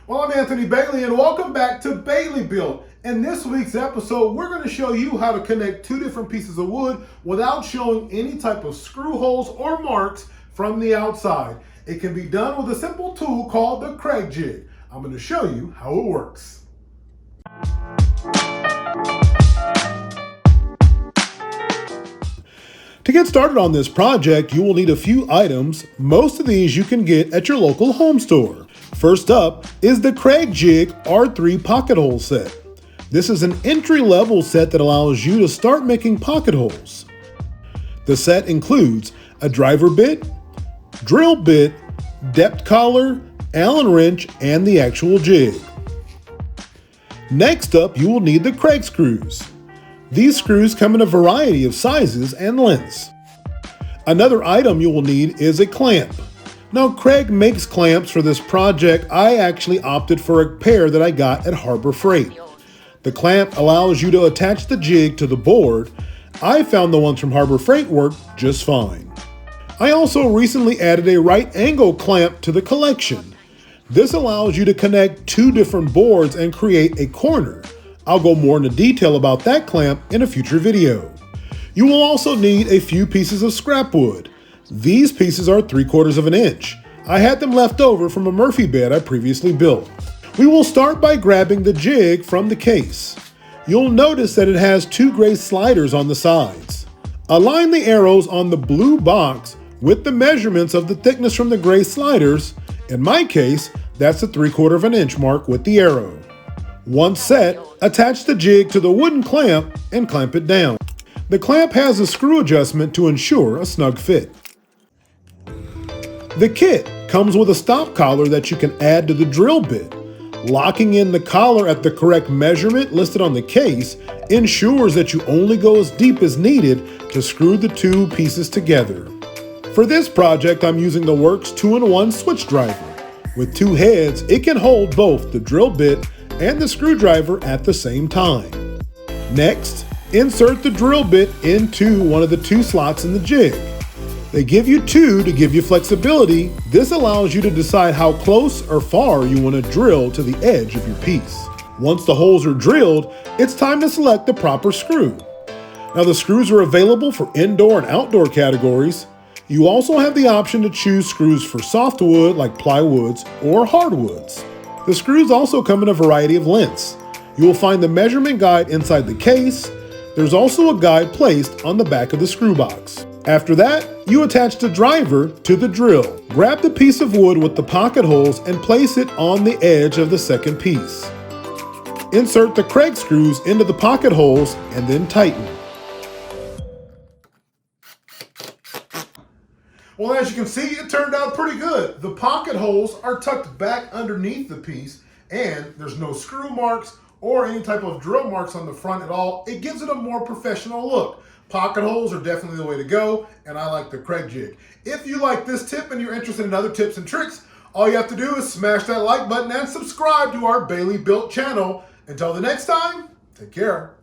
Well, I'm Anthony Bailey, and welcome back to Bailey Built. In this week's episode, we're going to show you how to connect two different pieces of wood without showing any type of screw holes or marks from the outside. It can be done with a simple tool called the Kreg Jig. I'm going to show you how it works. To get started on this project, you will need a few items. Most of these you can get at your local home store. First up is the Kreg Jig R3 pocket hole set. This is an entry-level set that allows you to start making pocket holes. The set includes a driver bit, drill bit, depth collar, Allen wrench, and the actual jig. Next up, you will need the Kreg Screws. These screws come in a variety of sizes and lengths. Another item you will need is a clamp. Now, Kreg makes clamps for this project. I actually opted for a pair that I got at Harbor Freight. The clamp allows you to attach the jig to the board. I found the ones from Harbor Freight work just fine. I also recently added a right angle clamp to the collection. This allows you to connect two different boards and create a corner. I'll go more into detail about that clamp in a future video. You will also need a few pieces of scrap wood. These pieces are 3/4 of an inch. I had them left over from a Murphy bed I previously built. We will start by grabbing the jig from the case. You'll notice that it has two gray sliders on the sides. Align the arrows on the blue box with the measurements of the thickness from the gray sliders. In my case, that's the 3/4 of an inch mark with the arrow. Once set, attach the jig to the wooden clamp and clamp it down. The clamp has a screw adjustment to ensure a snug fit. The kit comes with a stop collar that you can add to the drill bit. Locking in the collar at the correct measurement listed on the case ensures that you only go as deep as needed to screw the two pieces together. For this project, I'm using the Worx 2-in-1 Switchdriver. With two heads, it can hold both the drill bit and the screwdriver at the same time. Next, insert the drill bit into one of the two slots in the jig. They give you two to give you flexibility. This allows you to decide how close or far you want to drill to the edge of your piece. Once the holes are drilled, it's time to select the proper screw. Now, the screws are available for indoor and outdoor categories. You also have the option to choose screws for softwood like plywoods or hardwoods. The screws also come in a variety of lengths. You will find the measurement guide inside the case. There's also a guide placed on the back of the screw box. After that, you attach the driver to the drill. Grab the piece of wood with the pocket holes and place it on the edge of the second piece. Insert the Kreg screws into the pocket holes and then tighten. Well, as you can see, it turned out pretty good. The pocket holes are tucked back underneath the piece, and there's no screw marks or any type of drill marks on the front at all. It gives it a more professional look. Pocket holes are definitely the way to go, and I like the Kreg Jig. If you like this tip and you're interested in other tips and tricks, all you have to do is smash that like button and subscribe to our Bailey Built channel. Until the next time, take care.